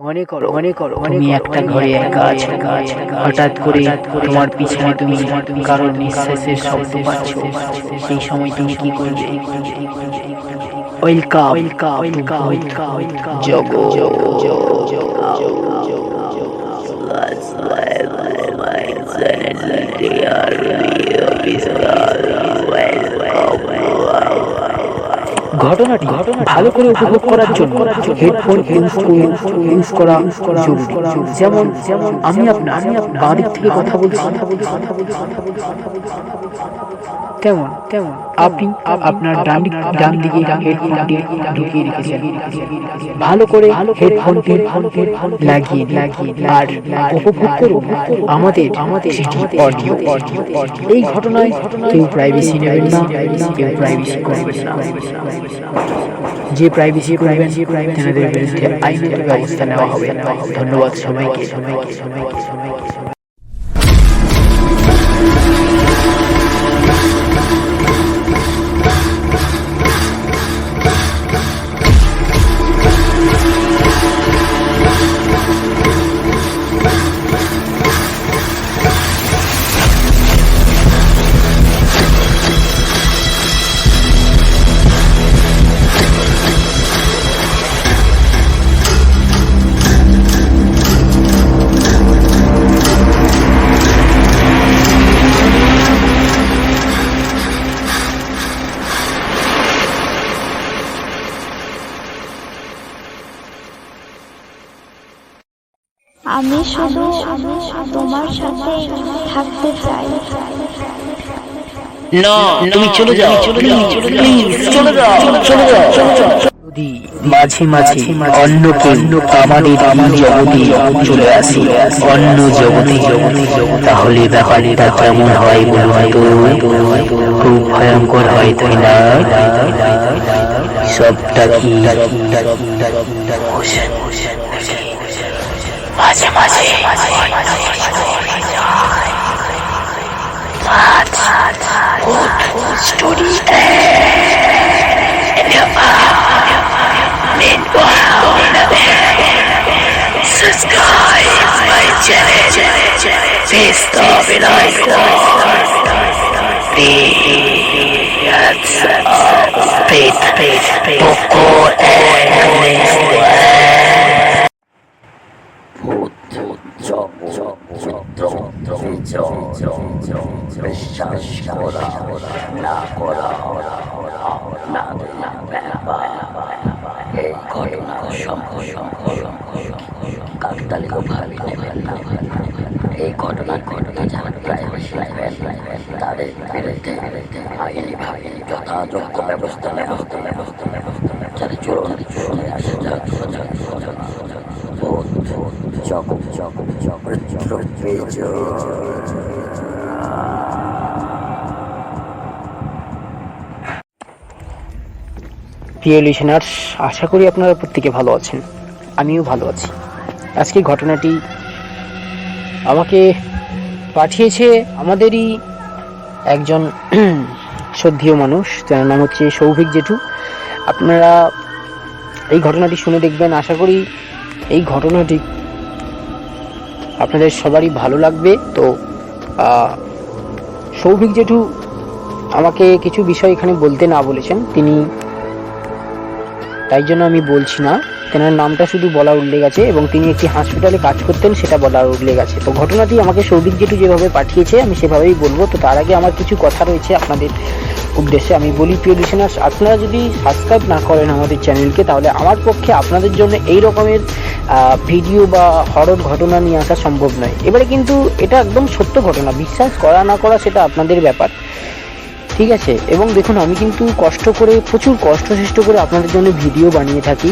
তুমি একটা ঘরে একা আছো, হঠাৎ করে তোমার পিছনে তুমি কারোর নিঃশ্বাসের শব্দ পাচ্ছ। সেই সময় তুমি কি করবে? ওয়েলকাম জগৎ। ঘটনাটি ভালো করে উপভোগ করার জন্য হেডফোন ইউজ করা জরুরি। যেমন আমি আপনার বাঁ দিক থেকে কথা বলছি, তেমন আপনি আপনার ডান দিকে হেডফোনটি ঢুকিয়ে রেখেছেন। ভালো করে হেডফোনটি লাগিয়ে আর উপভোগ করুন আমাদের অডিও। এই ঘটনায় কেউ প্রাইভেসি নেবেন না, কেউ প্রাইভেসি করবেন না। যে প্রাইভেসি করবেন তেনাদের বিরুদ্ধে আইনগত ব্যবস্থা নেওয়া হবে। ধন্যবাদ সবাইকে। আমি শুধু তোমার সাথে থাকতে চাই। না, তুমি চলে যাও, প্লিজ চলে যাও। যদি মাঝে অন্য কেউ আমাদের এই জগতে চলে আসে, অন্য জগতে, তাহলে ব্যাপারটা কেমন হয় বলুন তো? খুব ভয়ঙ্কর হয়, তাই না? সবটা কি মাঝে story subscribe my channel, press the bell icon, please Poco বিশ্বাস করা না করা আপনাদের ব্যাপার। এই ঘটনা কাকতালীয় ভাবে নেবেন না। এই ঘটনা যারা প্রাইভেসি নেবেন তাদের বিরুদ্ধে আইনিভাবে যথাযোগ্য ব্যবস্থা নেওয়া হবে। যারা চলুন প্রিয় লিসেনার্স, আশা করি আপনারা প্রত্যেকে ভালো আছেন। আমিও ভালো আছি। আজকে ঘটনাটি আমাকে পাঠিয়েছে আমাদেরই একজন শ্রদ্ধেয় মানুষ, যার নাম হচ্ছে সৌভিক জেঠু। আপনারা এই ঘটনাটি শুনে দেখবেন। আশা করি এই ঘটনাটি আপনাদের সবারই ভালো লাগবে। তো সৌভিক জেঠু আমাকে কিছু বিষয় এখানে বলতে না বলেছেন, তিনি তাই জন্য আমি বলছি না। তেনার নামটা শুধু বলার উল্লেখ আছে এবং তিনি একটি হসপিটালে কাজ করতেন, সেটা বলার উল্লেখ আছে। তো ঘটনাটি আমাকে সৌভিক জেঠু যেভাবে পাঠিয়েছে আমি সেভাবেই বলবো। তো তার আগে আমার কিছু কথা রয়েছে আপনাদের উদ্দেশ্যে। আমি বলি, প্রিয় লিসেনার্স, আপনারা যদি সাবস্ক্রাইব না করেন আমাদের চ্যানেলকে, তাহলে আমার পক্ষে আপনাদের জন্য এই রকমের ভিডিও বা হরর ঘটনা নিয়ে আসা সম্ভব নয়। এবারে কিন্তু এটা একদম সত্য ঘটনা, বিশ্বাস করা না করা সেটা আপনাদের ব্যাপার, ঠিক আছে? এবং দেখুন, আমি কিন্তু প্রচুর কষ্ট করে আপনাদের জন্য ভিডিও বানিয়ে থাকি।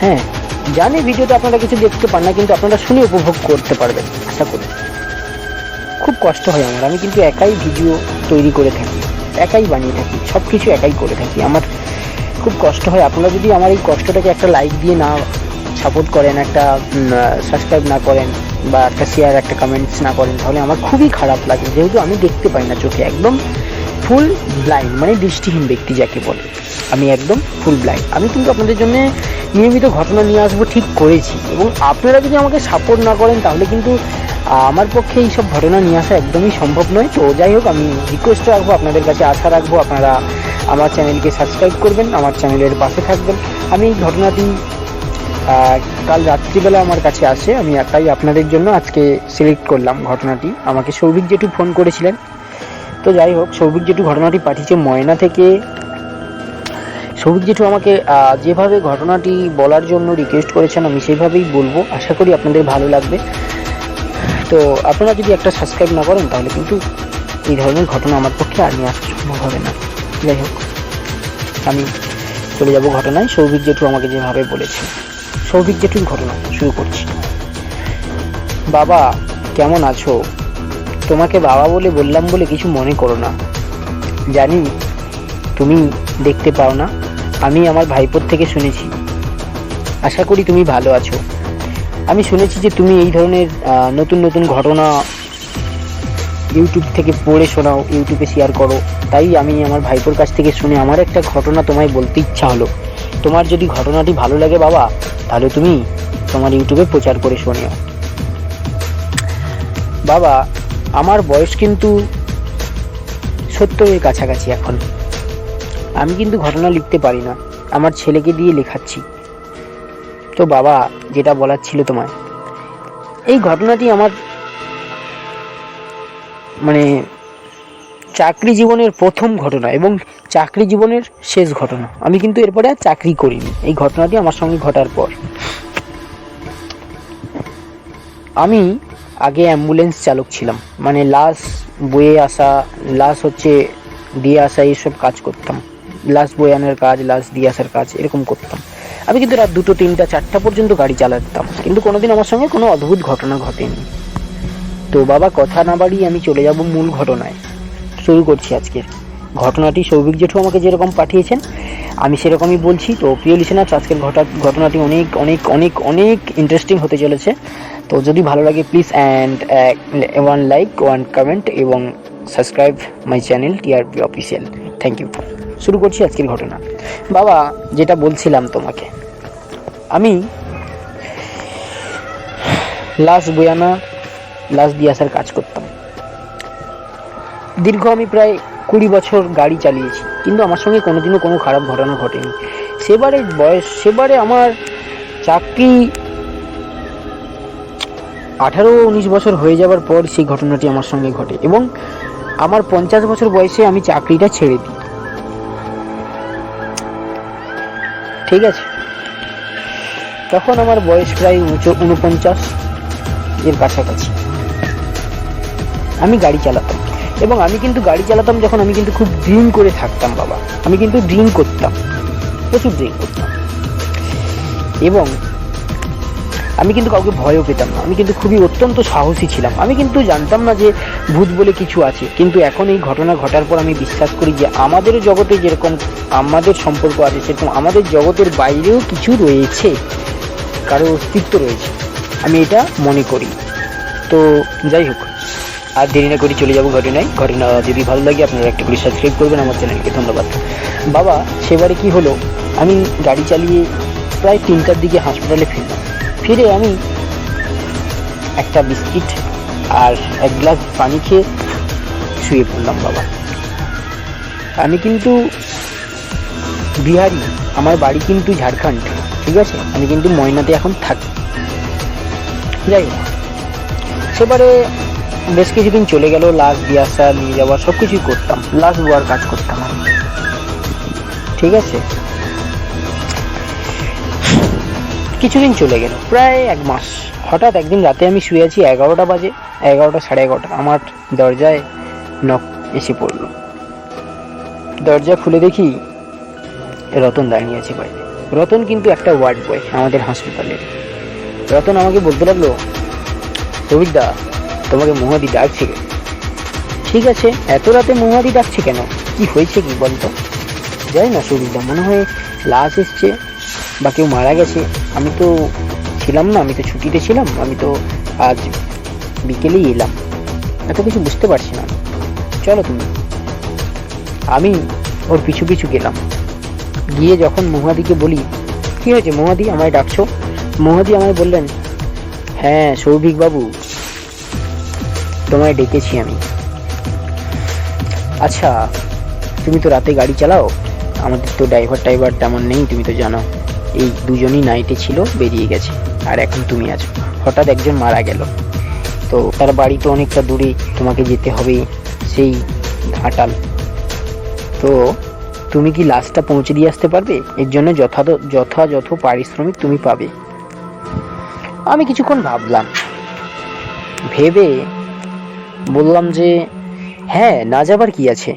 হ্যাঁ, জানি ভিডিওতে আপনারা কিছু দেখতে পান না, কিন্তু আপনারা শুনে উপভোগ করতে পারবেন আশা করি। খুব কষ্ট হয় আমার, আমি কিন্তু একাই ভিডিও তৈরি করে থাকি, একাই বানিয়ে থাকি, সব কিছু একাই করে থাকি। আমার খুব কষ্ট হয়। আপনারা যদি আমার এই কষ্টটাকে একটা লাইক দিয়ে না সাপোর্ট করেন, একটা সাবস্ক্রাইব না করেন, বা একটা শেয়ার, একটা কমেন্টস না করেন, তাহলে আমার খুবই খারাপ লাগে। যেহেতু আমি দেখতে পাই না চোখে, একদম ফুল ব্লাইন্ড, মানে দৃষ্টিহীন ব্যক্তি যাকে বলে, আমি একদম ফুল ব্লাইন্ড। আমি কিন্তু আপনাদের জন্য নিয়মিত ঘটনা নিয়ে আসবো, ঠিক করেছি। এবং আপনারা যদি আমাকে সাপোর্ট না করেন তাহলে কিন্তু আমার পক্ষে এইসব ঘটনা নিয়ে আসা একদমই সম্ভব নয়। তো যাই হোক, আমি রিকোয়েস্ট রাখবো, আপনাদের কাছে আশা রাখবো আপনারা আমার চ্যানেলকে সাবস্ক্রাইব করবেন, আমার চ্যানেলের পাশে থাকবেন। আমি এই ঘটনাটি কাল রাত্রিবেলা আমার কাছে আসে, আমি তাই আপনাদের জন্য আজকে সিলেক্ট করলাম ঘটনাটি। আমাকে সৌভিক জেঠু ফোন করেছিলেন। তো যাই হোক, সৌভিক জেঠু ঘটনাটি পাঠিয়েছে ময়না থেকে। সৌভিক জেঠু আমাকে যেভাবে ঘটনাটি বলার জন্য রিকোয়েস্ট করেছেন আমি সেইভাবেই বলবো, আশা করি আপনাদের ভালো লাগবে। তো আপনারা যদি একটা সাবস্ক্রাইব না করেন তাহলে কিন্তু এই ধরনের ঘটনা আমার পক্ষে আর নিয়ে আসা সম্ভব হবে না। যাই হোক, আমি চলে যাব ঘটনায়। সৌভিক জেঠু আমাকে যেভাবে বলেছে, সৌভিক জেঠুর ঘটনা শুরু করছি। বাবা, কেমন আছো? তোমাকে বাবা বলে বললাম বলে কিছু মনে করো না। জানি তুমি দেখতে পাও না, আমি আমার ভাইপোর থেকে শুনেছি। আশা করি তুমি ভালো আছো। আমি শুনেছি যে তুমি এই ধরনের নতুন নতুন ঘটনা ইউটিউব থেকে পড়ে শোনাও, ইউটিউবে শেয়ার করো। তাই আমি আমার ভাইপোর কাছ থেকে শুনে আমার একটা ঘটনা তোমায় বলতে ইচ্ছা হলো। তোমার যদি ঘটনাটি ভালো লাগে বাবা, তাহলে তুমি তোমার ইউটিউবে প্রচার করে শোনিও। বাবা, আমার বয়স কিন্তু 70-এর কাছাকাছি এখন। আমি কিন্তু ঘটনা লিখতে পারি না, আমার ছেলেকে দিয়ে লেখাচ্ছি। তো বাবা, যেটা বলার ছিল তোমায়, এই ঘটনাটি আমার মানে চাকরি জীবনের প্রথম ঘটনা এবং চাকরি জীবনের শেষ ঘটনা। আমি কিন্তু এরপরে আর চাকরি করিনি। এই ঘটনাটি আমার সঙ্গে ঘটার পর, আমি আগে অ্যাম্বুলেন্স চালক ছিলাম, মানে লাশ বয়ে আসা, লাশ দিয়ে আসা, এইসব কাজ করতাম। লাশ বয়ে আনার কাজ, লাশ দিয়ে আসার কাজ, এরকম করতাম। আমি কিন্তু রাত 2টো 3টা 4টা পর্যন্ত গাড়ি চালাতাম, কিন্তু কোনোদিন আমার সঙ্গে কোনো অদ্ভুত ঘটনা ঘটেনি। তো বাবা, কথা না বাড়িয়ে আমি চলে যাব মূল ঘটনায়। শুরু করছি আজকের ঘটনাটি। সৌভিক জেঠু আমাকে যেরকম পাঠিয়েছেন আমি সেরকমই বলছি। তো প্রিয় লিসেনার্স, আজকের ঘটনাটি অনেক অনেক অনেক অনেক ইন্টারেস্টিং হতে চলেছে। তো যদি ভালো লাগে please one like, one comment এবং subscribe my channel TRP official. Thank you. শুরু করছি আজকের ঘটনা। বাবা, যেটা বলছিলাম তোমাকে, আমি লাশ বয়ানা, লাশ দিয়ে আসার কাজ করতাম। দীর্ঘ আমি প্রায় 20 বছর গাড়ি চালিয়েছি, কিন্তু আমার সঙ্গে কোনোদিনও কোনো খারাপ ঘটনা ঘটেনি। সেবারে আমার চাকরি 18-19 বছর হয়ে যাবার পর সেই ঘটনাটি আমার সঙ্গে ঘটে এবং আমার 50 বছর বয়সে আমি চাকরিটা ছেড়ে দিই। ঠিক আছে, তখন আমার বয়স প্রায় 49-এর কাছাকাছি। আমি গাড়ি চালাতাম এবং আমি কিন্তু গাড়ি চালাতাম যখন, আমি কিন্তু খুব ড্রিঙ্ক করে থাকতাম বাবা। আমি কিন্তু ড্রিঙ্ক করতাম, প্রচুর ড্রিঙ্ক করতাম এবং আমি কিন্তু কাউকে ভয়ও পেতাম না। আমি কিন্তু খুবই অত্যন্ত সাহসী ছিলাম। আমি কিন্তু জানতাম না যে ভূত বলে কিছু আছে, কিন্তু এখন এই ঘটনা ঘটার পর আমি বিশ্বাস করি যে আমাদের জগতে যেরকম আমাদের সম্পর্ক আছে, সেরকম আমাদের জগতের বাইরেও কিছু রয়েছে, কারো অস্তিত্ব রয়েছে, আমি এটা মনে করি। তো যাই হোক, আর দেরি না করে চলে যাবো ঘটনায়। ঘটনা যদি ভালো লাগে আপনারা একটা করে সাবস্ক্রাইব করবেন আমার চ্যানেলকে। ধন্যবাদ। বাবা, সেবারে কি হলো, আমি গাড়ি চালিয়ে প্রায় 3টার দিকে হাসপাতালে ফিরলাম। ফিরে আমি একটা বিস্কিট আর 1 গ্লাস পানি খেয়ে শুয়ে পড়লাম বাবা। আমি কিন্তু বিহারি, আমার বাড়ি কিন্তু ঝাড়খণ্ড, ঠিক আছে? আমি কিন্তু ময়নাতে এখন থাকি। যাই হোক, সেবারে বেশ কিছুদিন চলে গেল, লাশ দিয়ে আসা, নিয়ে যাওয়া সব কিছুই করতাম, লাশ বোয়ার কাজ করতাম আমি, ঠিক আছে? কিছুদিন চলে গেল, প্রায় 1 মাস। হঠাৎ একদিন রাতে আমি শুয়ে আছি, 11টা বাজে, 11টা সাড়ে 11টা, আমার দরজায় নক এসে পড়লো। দরজা খুলে দেখি রতন দাঁড়িয়ে আছে বাইরে। রতন কিন্তু একটা ওয়ার্ড বয় আমাদের হাসপাতালের। রতন আমাকে বলতে লাগলো, রবিদা, তোমাকে মহাদি ডাকছে। ঠিক আছে, এত রাতে মহাদি ডাকছে কেন, কি হয়েছে কি বলতো? জানি না সবিদা, মনে হয় লাশ এসছে বা কেউ মারা গেছে। আমি তো ছিলাম না, আমি তো ছুটিতে ছিলাম, আমি তো আজ বিকেলেই এলাম, এত কিছু বুঝতে পারছি না। চলো তুমি। আমি ওর পিছু পিছু গেলাম। গিয়ে যখন মহুয়াদিকে বলি, কি হয়েছে মহুয়াদি, আমায় ডাকছো? মহুয়াদি আমায় বললেন, হ্যাঁ সৌভিক বাবু, তোমায় ডেকেছি আমি। আচ্ছা, তুমি তো রাতে গাড়ি চালাও, আমাদের তো ড্রাইভার তেমন নেই, তুমি তো জানো। এই দুজনই নাইটে ছিল, বেরিয়ে গেছে, আর এখন তুমি আছো। হঠাৎ একজন মারা গেল, তো তার বাড়ি তো অনেকটা দূরে, তোমাকে যেতে হবে সেই ঘাটাল। তো তুমি কি লাশটা পৌঁছে দিয়ে আসতে পারবে? এর জন্য যথাযথ পারিশ্রমিক তুমি পাবে। আমি কিছুক্ষণ ভাবলাম, ভেবে বললাম যে হ্যাঁ, না যাবার কি আছে,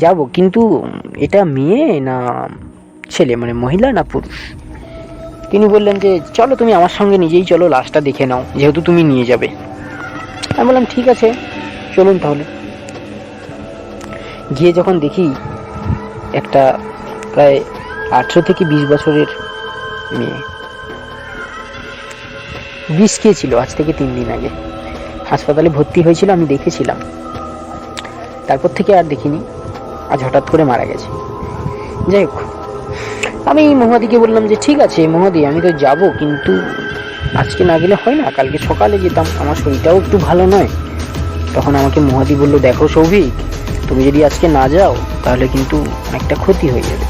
যাব, কিন্তু এটা মেয়ে না ছেলে, মানে মহিলা না পুরুষ? তিনি বললেন যে চলো তুমি আমার সঙ্গে নিজেই চলো, লাশটা দেখে নাও, যেহেতু তুমি নিয়ে যাবে। আমি বললাম ঠিক আছে, চলুন তাহলে। গিয়ে যখন দেখি একটা প্রায় 18 থেকে 20 বছরের মেয়ে, বিষ খেয়েছিল আজ থেকে 3 দিন আগে, হাসপাতালে ভর্তি হয়েছিল, আমি দেখেছিলাম। তারপর থেকে আর দেখিনি, আজ হঠাৎ করে মারা গেছে। যাই হোক, আমি মহুয়াদিকে বললাম যে ঠিক আছে মহুয়াদি, আমি তো যাব, কিন্তু আজকে না গেলে হয় না, কালকে সকালে যেতাম, আমার শরীরটাও একটু ভালো নয়। তখন আমাকে মহুয়াদি বলল, দেখো সৌভিক, তুমি যদি আজকে না যাও তাহলে কিন্তু অনেকটা ক্ষতি হয়ে যাবে,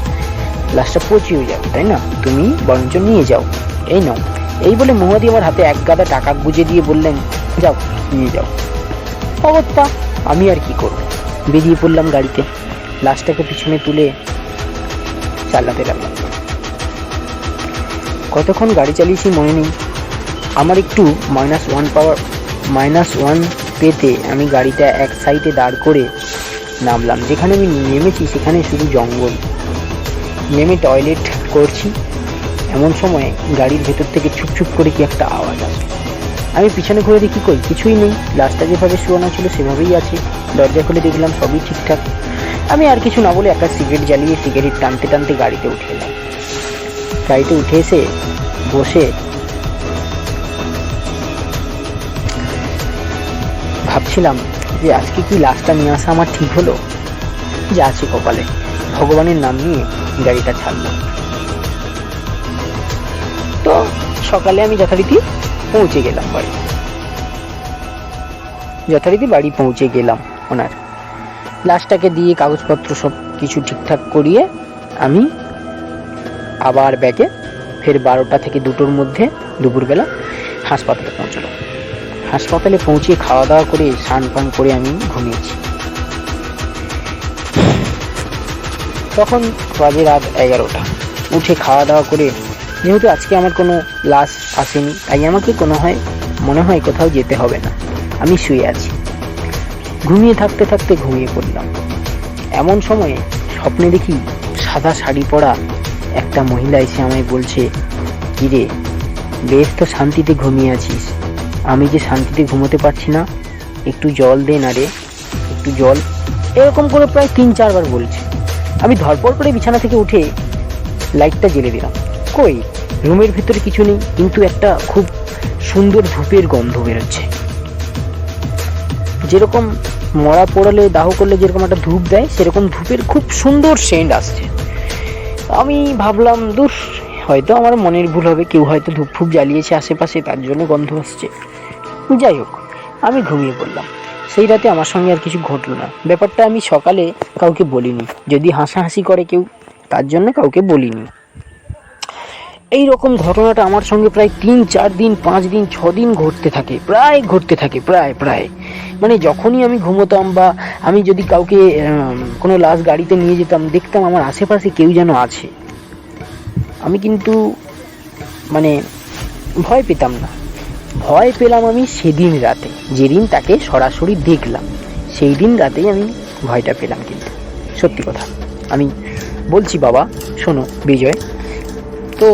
লাশটা পচিয়ে যাবে, তাই না? তুমি বরঞ্চ নিয়ে যাও, এই নাও। এই বলে মহুয়াদি আমার হাতে 1 গাদা টাকা গুঁজে দিয়ে বললেন, যাও নিয়ে যাও। অবস্থা, আমি আর কি করব, বেরিয়ে পড়লাম গাড়িতে, লাশটাকে পিছনে তুলে চালাতে লাগলাম। কতক্ষণ গাড়ি চালিয়েছি মনে নেই, আমার একটু -1 পেতে আমি গাড়িটা এক সাইডে দাঁড় করে নামলাম। যেখানে আমি নেমেছি সেখানে শুধু জঙ্গল। নেমে টয়লেট করছি, এমন সময় গাড়ির ভেতর থেকে ছুপছুপ করে কি একটা আওয়াজ আসে। আমি পিছনে ঘুরে দেখি, কই কিছুই নেই, লাশটা যেভাবে শোয়ানো ছিল সেভাবেই আছে। দরজা খুলে দেখলাম সবই ঠিকঠাক। আমি আর কিছু না বলে একটা সিগারেট জ্বালিয়ে সিগারেট টানতে টানতে গাড়িতে উঠে এলাম। গাড়িতে উঠে এসে বসে ভাবছিলাম যে আজকে কি লাশটা নিয়ে আসা আমার ঠিক হলো, যা আছে কপালে, ভগবানের নাম নিয়ে গাড়িটা ছাড়লাম। তো সকালে আমি যথারীতি বাড়ি পৌঁছে গেলাম। ওনার লাশটাকে দিয়ে কাগজপত্র সব কিছু ঠিকঠাক করিয়ে আমি আবার ব্যাগে ফের 12টা থেকে 2টোর মধ্যে দুপুরবেলা হাসপাতালে পৌঁছলাম। হাসপাতালে পৌঁছে খাওয়া দাওয়া করে স্নান পান করে আমি ঘুমিয়েছি। তখন বাজে রাত 11টা। উঠে খাওয়া দাওয়া করে, যেহেতু আজকে আমার কোনো লাশ আসেনি, তাই আমাকে মনে হয় কোথাও যেতে হবে না, আমি শুয়ে আছি। ঘুমিয়ে থাকতে থাকতে ঘুমিয়ে পড়লাম। এমন সময়ে স্বপ্নে দেখি সাদা শাড়ি পরা একটা মহিলা এসে আমায় বলছে, কিরে বেশ তো শান্তিতে ঘুমিয়ে আছিস, আমি যে শান্তিতে ঘুমোতে পারছি না, একটু জল দে না রে, একটু জল। এরকম করে প্রায় 3-4 বার বলছে। আমি ধরপড় করে বিছানা থেকে উঠে লাইটটা জ্বেলে দিলাম। কই, রুমের ভিতরে কিছু নেই, কিন্তু একটা খুব সুন্দর ধূপের গন্ধ বেরোচ্ছে। যেরকম মরা পোড়ালে দাহ করলে যেরকম একটা ধূপ দেয়, সেরকম ধূপের খুব সুন্দর সেন্ট আসছে। আমি ভাবলাম, দূর, হয়তো আমার মনের ভুল হবে, কেউ হয়তো ধূপ ফুপ জ্বালিয়েছে আশেপাশে, তার জন্য গন্ধ আসছে। যাই হোক, আমি ঘুমিয়ে পড়লাম। সেই রাতে আমার সঙ্গে আর কিছু ঘটলো না। ব্যাপারটা আমি সকালে কাউকে বলিনি, যদি হাসাহাসি করে কেউ, তার জন্য কাউকে বলিনি। এই রকম ঘটনাটা আমার সঙ্গে প্রায় 3-4 দিন, 5 দিন, 6 দিন ঘটতে থাকে, প্রায় মানে যখনই আমি ঘুমোতাম বা আমি যদি কাউকে কোনো লাশ গাড়িতে নিয়ে যেতাম, দেখতাম আমার আশেপাশে কেউ যেন আছে। আমি কিন্তু মানে ভয় পেতাম না। ভয় পেলাম আমি সেদিন রাতে, যেদিন তাকে সরাসরি দেখলাম, সেই দিন রাতেই আমি ভয়টা পেলাম। কিন্তু সত্যি কথা আমি বলছি বাবা, শোনো বিজয়, তো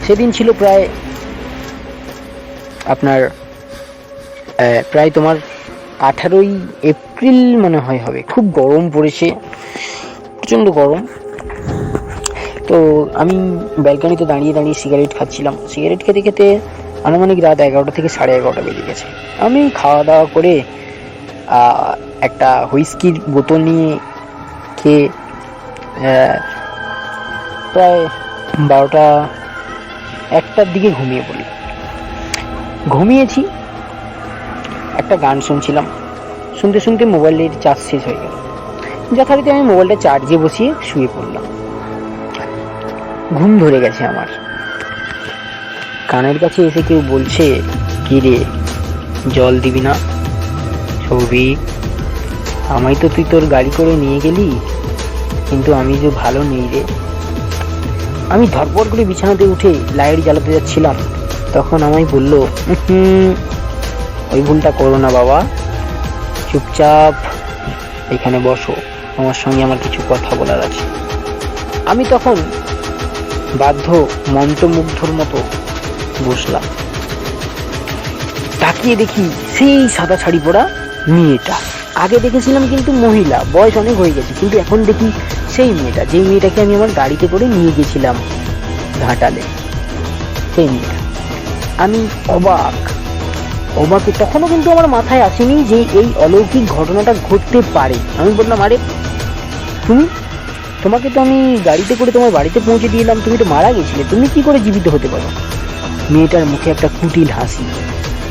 সেদিন ছিল প্রায় তোমার 18ই এপ্রিল মনে হয় হবে। খুব গরম পড়েছে, প্রচণ্ড গরম। তো আমি ব্যালকনিতে দাঁড়িয়ে সিগারেট খাচ্ছিলাম। সিগারেট খেতে খেতে আনুমানিক রাত 11টা থেকে 11:30 বেজে গেছে। আমি খাওয়া দাওয়া করে একটা হুইস্কির বোতল নিয়ে খেয়ে প্রায় 12টা 1টার দিকে ঘুমিয়ে পড়ি। ঘুমিয়েছি, একটা গান শুনছিলাম, শুনতে শুনতে মোবাইলের চার্জ শেষ হয়ে গেল। যথারীতি আমি মোবাইলটা চার্জে বসিয়ে শুয়ে পড়লাম। ঘুম ধরে গেছে আমার। কানের কাছে এসে কেউ বলছে, কি রে, জল দিবি না? সৌভিক, আমায় তো তুই তোর গাড়ি করে নিয়ে গেলি, কিন্তু আমি যে ভালো নেই রে। আমি ধরপড় করে বিছানাতে উঠে লাইট জ্বালাতে যাচ্ছিলাম, তখন আমায় বলল, ওই ভুলটা করো না বাবা, চুপচাপ এখানে বসো, আমার সঙ্গে আমার কিছু কথা বলার আছে। আমি তখন বাধ্য মন্ত্রমুগ্ধর মতো বসলাম। তাকিয়ে দেখি সেই সাদা শাড়ি পরা মেয়েটা। আগে দেখেছিলাম কিন্তু মহিলা, বয়স অনেক হয়ে গেছে, কিন্তু এখন দেখি সেই মেয়েটা, যেই মেয়েটাকে আমি আমার গাড়িতে করে নিয়ে গেছিলাম ঘাটালে, সেই মেয়েটা। আমি অবাকে তখনও কিন্তু আমার মাথায় আসেনি যে এই অলৌকিক ঘটনাটা ঘটতে পারে। আমি বললাম, আরে তোমাকে তো আমি গাড়িতে করে তোমার বাড়িতে পৌঁছে দিলাম, তুমি তো মারা গেছিলে, তুমি কি করে জীবিত হতে পারো? মেয়েটার মুখে একটা কুটিল হাসি,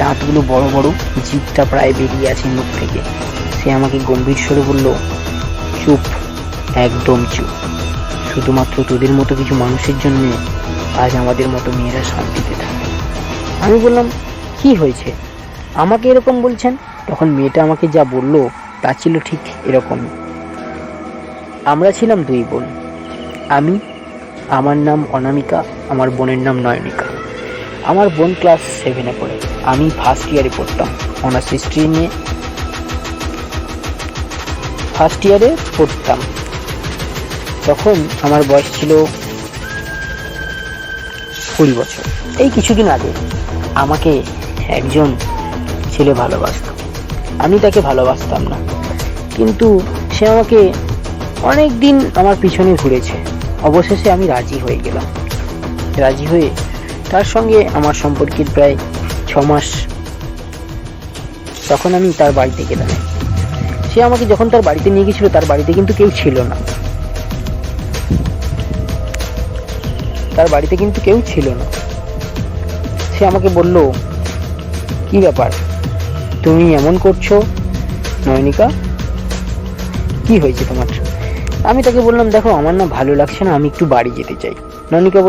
দাঁতগুলো বড় বড়, জিভটা প্রায় বেরিয়ে আছে মুখ থেকে। সে আমাকে গম্ভীর স্বরে বলল, চুপ, একদম চুপ, শুধুমাত্র তোদের মতো কিছু মানুষের জন্য আজ আমাদের মতো মেয়েরা শান্তিতে থাকে। আমি বললাম, কি হয়েছে, আমাকে এরকম বলছেন? তখন মেয়েটা আমাকে যা বলল তা ছিল ঠিক এরকম। আমরা ছিলাম 2 বোন। আমার নাম অনামিকা, আমার বোনের নাম নয়নিকা। আমার বোন ক্লাস 7-এ পড়ে, আমি ফার্স্ট ইয়ারে পড়তাম, অনার্স হিস্ট্রি নিয়ে ফার্স্ট ইয়ারে পড়তাম। তখন আমার বয়স ছিল 20 বছর। এই কিছুদিন আগে আমাকে একজন ছেলে ভালোবাসত, আমি তাকে ভালোবাসতাম না, কিন্তু সে আমাকে অনেক দিন আমার পিছনে ঘুরেছে। অবশেষে আমি রাজি হয়ে গেলাম। রাজি হয়ে তার সঙ্গে আমার সম্পর্কের প্রায় 6 মাস। তখন আমি তার বাড়িতে গেলাম। সে আমাকে যখন তার বাড়িতে নিয়ে গেছিল, তার বাড়িতে কিন্তু কেউ ছিল না। সে আমাকে বলল, কি ব্যাপার, তুমি এমন করছো নয়নিকা, কি হয়েছে তোমার? আমি তাকে বললাম, দেখো আমার না ভালো লাগছে না, আমি একটু বাড়ি যেতে চাই। নয়নিকা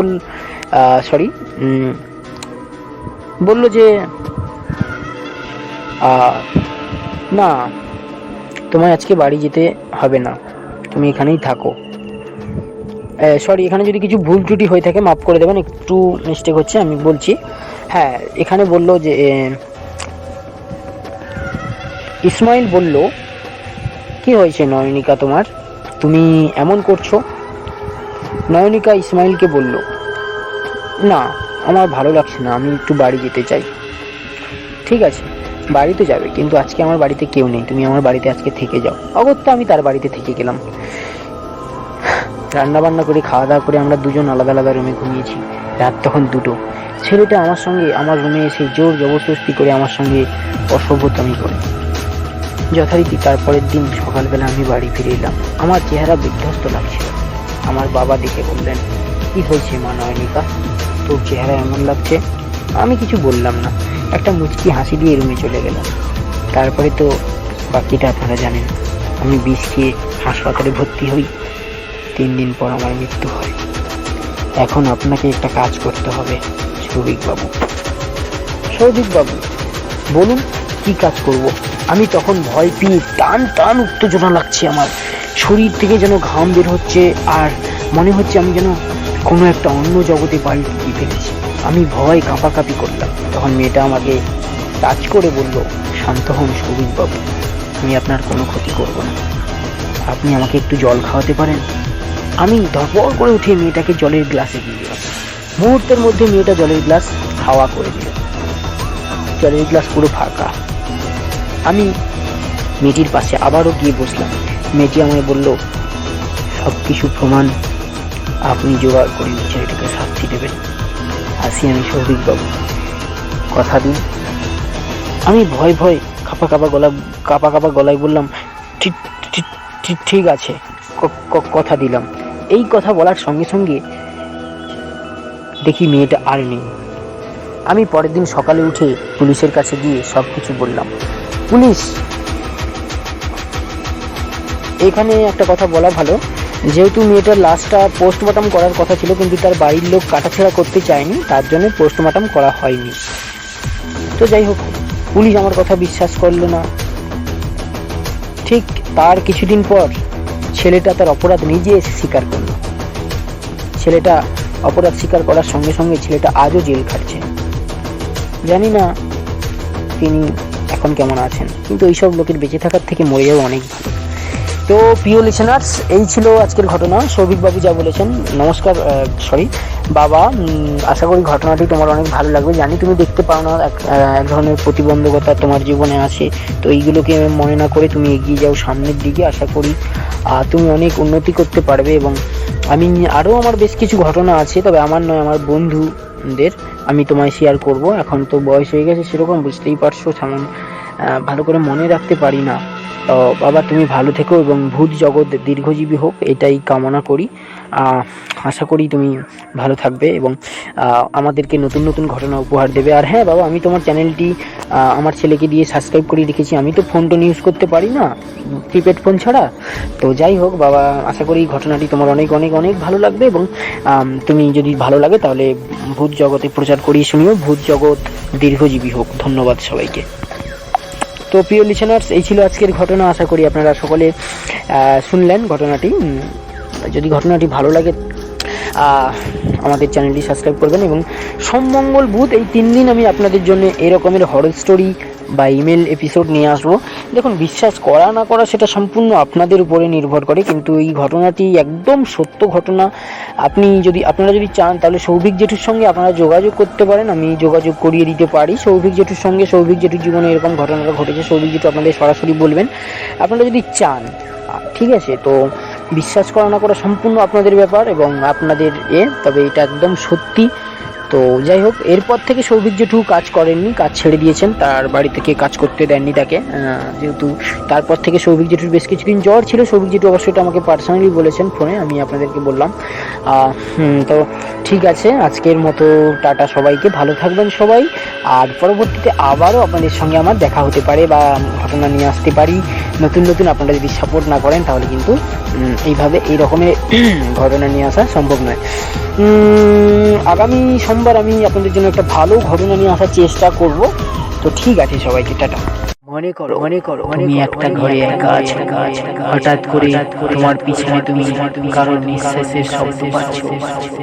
বলল যে না, তোমায় আজকে বাড়ি যেতে হবে না, তুমি এখানেই থাকো। এখানে যদি কিছু ভুল ত্রুটি হয়ে থাকে মাফ করে দেবেন, একটু মিস্টেক হচ্ছে, আমি বলছি। হ্যাঁ, এখানে বললো যে ইসমাইল বলল, কি হয়েছে নয়নিকা তোমার, তুমি এমন করছো? নয়নিকা ইসমাইলকে বলল, না আমার ভালো লাগছে না, আমি একটু বাড়ি যেতে চাই। ঠিক আছে, বাড়িতে যাবে, কিন্তু আজকে আমার বাড়িতে কেউ নেই, তুমি আমার বাড়িতে আজকে থেকে যাও। অগত্যা আমি তার বাড়িতে থেকে গেলাম। রান্না বান্না করে খাওয়া দাওয়া করে আমরা দুজন আলাদা আলাদা রুমে ঘুমিয়েছি। রাত তখন 2টো। ছেলেটা আমার সঙ্গে আমার রুমে এসে জোর জবরদস্তি করে আমার সঙ্গে অসভ্যতামি করে। যথারীতি তারপরের দিন সকালবেলা আমি বাড়ি ফিরে এলাম। আমার চেহারা বিধ্বস্ত লাগছিল। আমার বাবা দেখে বললেন, কি হয়েছে মা নয়নিকা, তোর চেহারা এমন লাগছে? আমি কিছু বললাম না, একটা মুচকি হাসি দিয়ে রুমে চলে গেলাম। তারপরে তো বাকিটা আপনারা জানেন। আমি বিষ খেয়ে হাসপাতালে ভর্তি হই। 3 দিন পর আমার মৃত্যু হয়। এখন আপনাকে একটা কাজ করতে হবে সৌভিক বাবু, বলুন কি কাজ করব? আমি তখন ভয় পেয়ে টান উত্তেজনা লাগছে, আমার শরীর থেকে যেন ঘাম বের হচ্ছে, আর মনে হচ্ছে আমি যেন কোনো একটা অন্য জগতে বাড়ি গিয়ে ফেলেছি। আমি ভয় কাঁপাকাঁপি করলাম। তখন মেয়েটা আমাকে টাচ করে বলল, শান্ত হন সৌভিক বাবু, আমি আপনার কোনো ক্ষতি করব না, আপনি আমাকে একটু জল খাওয়াতে পারেন? আমি ধরপড় করে উঠে মেয়েটাকে জলের গ্লাসে দিয়ে দিলাম। মুহূর্তের মধ্যে মেয়েটা জলের গ্লাস হাওয়া করে দিল। জলের গ্লাস পুরো ফাঁকা। আমি মেয়েটির পাশে আবারও গিয়ে বসলাম। মেয়েটি আমায় বলল, সব কিছু প্রমাণ আপনি জোগাড় করে ছেলেটাকে শাস্তি দেবেন। আসি আমি সৌভিক বাবু, কথা দিন। আমি ভয় কাঁপা কাঁপা গলায় বললাম, ঠিক আছে, কথা দিলাম। এই কথা বলার সঙ্গে সঙ্গে দেখি মেয়েটা আর নেই। আমি পরের দিন সকালে উঠে পুলিশের কাছে গিয়ে সব কিছু বললাম। পুলিশ, এখানে একটা কথা বলা ভালো, যেহেতু মেয়েটার লাশটা পোস্টমর্টম করার কথা ছিল কিন্তু তার বাড়ির লোক কাটাছেড়া করতে চায়নি, তার জন্য পোস্টমর্টম করা হয়নি। তো যাই হোক, পুলিশ আমার কথা বিশ্বাস করলো না। ঠিক তার কিছুদিন পর ছেলেটা তার অপরাধ নিজে এসে স্বীকার করলো। ছেলেটা অপরাধ স্বীকার করার সঙ্গে সঙ্গে ছেলেটা আজও জেল খাটছে। জানি না তিনি এখন কেমন আছেন, কিন্তু এইসব লোকের বেঁচে থাকার থেকে মরে যাওয়া অনেক ভালো। তো প্রিয় লিসেনার্স, এই ছিল আজকের ঘটনা। সৌভিকবাবু যা বলেছেন, নমস্কার, বাবা, আশা করি ঘটনাটি তোমার অনেক ভালো লাগবে। জানি তুমি দেখতে পাও না, এক ধরনের প্রতিবন্ধকতা তোমার জীবনে আছে, তো এইগুলোকে মনে না করে তুমি এগিয়ে যাও সামনের দিকে। আশা করি তুমি অনেক উন্নতি করতে পারবে। এবং আমি আরও আমার বেশ কিছু ঘটনা আছে, তবে আমার নয়, আমার বন্ধুদের আমি তোমায় শেয়ার করব। এখন তো বয়স হয়ে গেছে সেরকম, বুঝতেই পারছো, তেমন ভালো করে মনে রাখতে পারি না। তো বাবা, তুমি ভালো থেকো এবং ভূত জগৎ দীর্ঘজীবী হোক, এটাই কামনা করি। আশা করি তুমি ভালো থাকবে এবং আমাদেরকে নতুন নতুন ঘটনা উপহার দেবে। আর হ্যাঁ বাবা, আমি তোমার চ্যানেলটি আমার ছেলেকে দিয়ে সাবস্ক্রাইব করিয়ে রেখেছি। আমি তো ফোন টোন ইউজ করতে পারি না, কিপ্যাড ফোন ছাড়া। তো যাই হোক বাবা, আশা করি ঘটনাটি তোমার অনেক অনেক অনেক ভালো লাগবে এবং তুমি যদি ভালো লাগে তাহলে ভূত জগতে প্রচার করিয়ে শুনিও। ভূত জগৎ দীর্ঘজীবী হোক। ধন্যবাদ সবাইকে। তো প্রিয় লিসেনার্স, এই ছিল আজকের ঘটনা। আশা করি আপনারা সকলে শুনলেন ঘটনাটি। যদি ঘটনাটি ভালো লাগে আমাদের চ্যানেলটি সাবস্ক্রাইব করবেন। এবং সোম-মঙ্গল বুধ এই 3 দিন আমি আপনাদের জন্য এরকমের হরর স্টোরি বা ইমেল এপিসোড নিয়ে আসবো। দেখুন, বিশ্বাস করা না করা সেটা সম্পূর্ণ আপনাদের উপরে নির্ভর করে, কিন্তু এই ঘটনাটি একদম সত্য ঘটনা। আপনারা যদি চান তাহলে সৌভিক জেঠুর সঙ্গে আপনারা যোগাযোগ করতে পারেন, আমি যোগাযোগ করিয়ে দিতে পারি সৌভিক জেঠুর সঙ্গে। সৌভিক জেঠুর জীবনে এরকম ঘটনাটা ঘটেছে, সৌভিক জেঠু আপনাদের সরাসরি বলবেন আপনারা যদি চান। ঠিক আছে, তো বিশ্বাস করা না করা সম্পূর্ণ আপনাদের ব্যাপার এবং আপনাদের তবে এটা একদম সত্যি। তো যাই হোক, এরপর থেকে সৌভিক জেঠু কাজ করেননি, কাজ ছেড়ে দিয়েছেন, তার বাড়ি থেকে কাজ করতে দেননি তাকে। যেহেতু তারপর থেকে সৌভিক জেঠুর বেশ কিছুদিন জ্বর ছিল। সৌভিক জেঠু অবশ্যই এটা আমাকে পার্সোনালি বলেছেন ফোনে, আমি আপনাদেরকে বললাম। তো ঠিক আছে, আজকের মতো টাটা সবাইকে, ভালো থাকবেন সবাই। আর পরবর্তীতে আবারও আপনাদের সঙ্গে আমার দেখা হতে পারে বা ঘটনা নিয়ে আসতে পারি নতুন নতুন। আপনারা যদি সাপোর্ট না করেন তাহলে কিন্তু এইভাবে এই রকমের ঘটনা নিয়ে আসা সম্ভব নয়। আগামী সোমবার আমি আপনাদের জন্য একটা ভালো ঘটনা নিয়ে আসার চেষ্টা করব। তো ঠিক আছে, সবাইকে টাটা। মনে করো তুমি একটা ঘরে একা আছো, হঠাৎ করে তোমার পিছনে তুমি কারোর নিঃশ্বাসের শব্দ পাচ্ছ।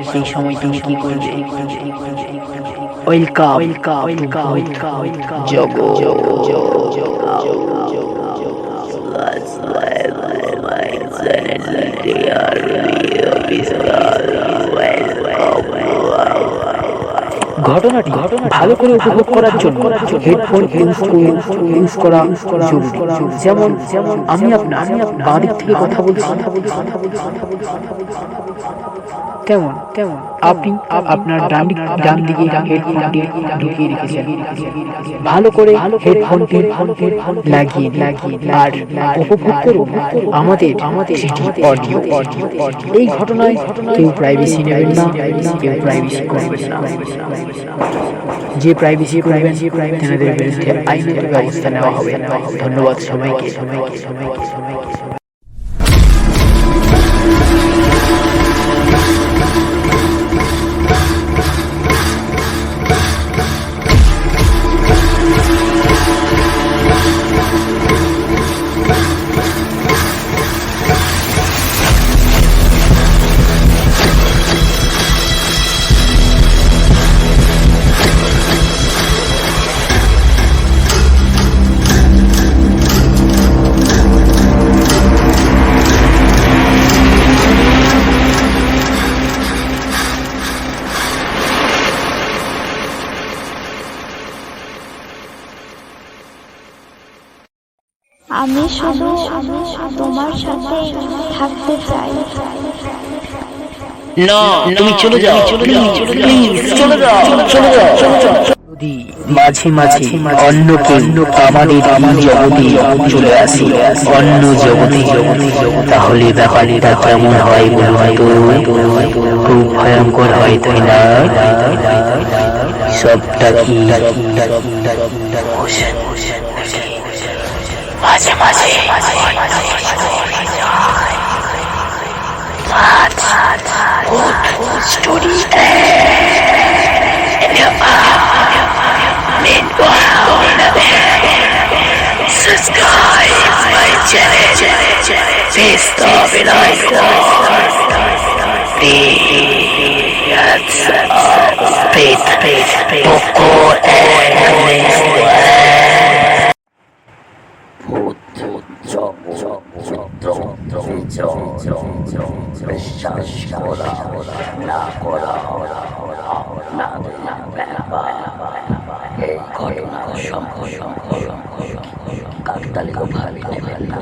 সেই সময় তুমি কি করবে? ওয়েলকাম জগৎ। ঘটনাটি ভালো করে উপভোগ করার জন্য হেডফোন ইউজ করা জরুরি। যেমন আমি আপনার বাঁ দিক থেকে কথা বলছি, কেমন আপনি আপনার ডান দিকে হেডফোনটি ঢুকিয়ে রেখেছেন। ভালো করে হেডফোনটি লাগিয়ে আর উপভোগ করুন আমাদের অডিও। এই ঘটনায় কেউ প্রাইভেসি নেবেন না, কেউ প্রাইভেসি করবেন না। যে প্রাইভেসি করবেন তাদের বিরুদ্ধে আইনত ব্যবস্থা নেওয়া হবে। ধন্যবাদ সবাইকে। আমি শুধু তোমার সাথে থাকতে চাই। না, তুমি চলে যাও, প্লিজ চলে যাও। মাঝে মাঝে অন্য কেউ আমাদের এই জগতে চলে আসে, অন্য জগতে। তাহলে ব্যাপারটা কেমন হয় বলুন তো? খুব ভয়ঙ্কর হয়, তাই না? সবটা কি মাঝে মাঝে story subscribe my channel, press the bell icon, please subscribe Poco বিশ্বাস করা না করা এই ঘটনা কাকতালীয় ভাবে নেবেন না।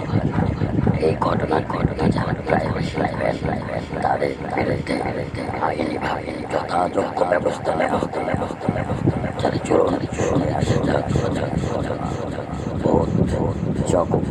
এই ঘটনা যারা প্রায় তাদের বিরুদ্ধে আইনি ভাবে যথাযোগ্য ব্যবস্থা যারা চলুন জগৎ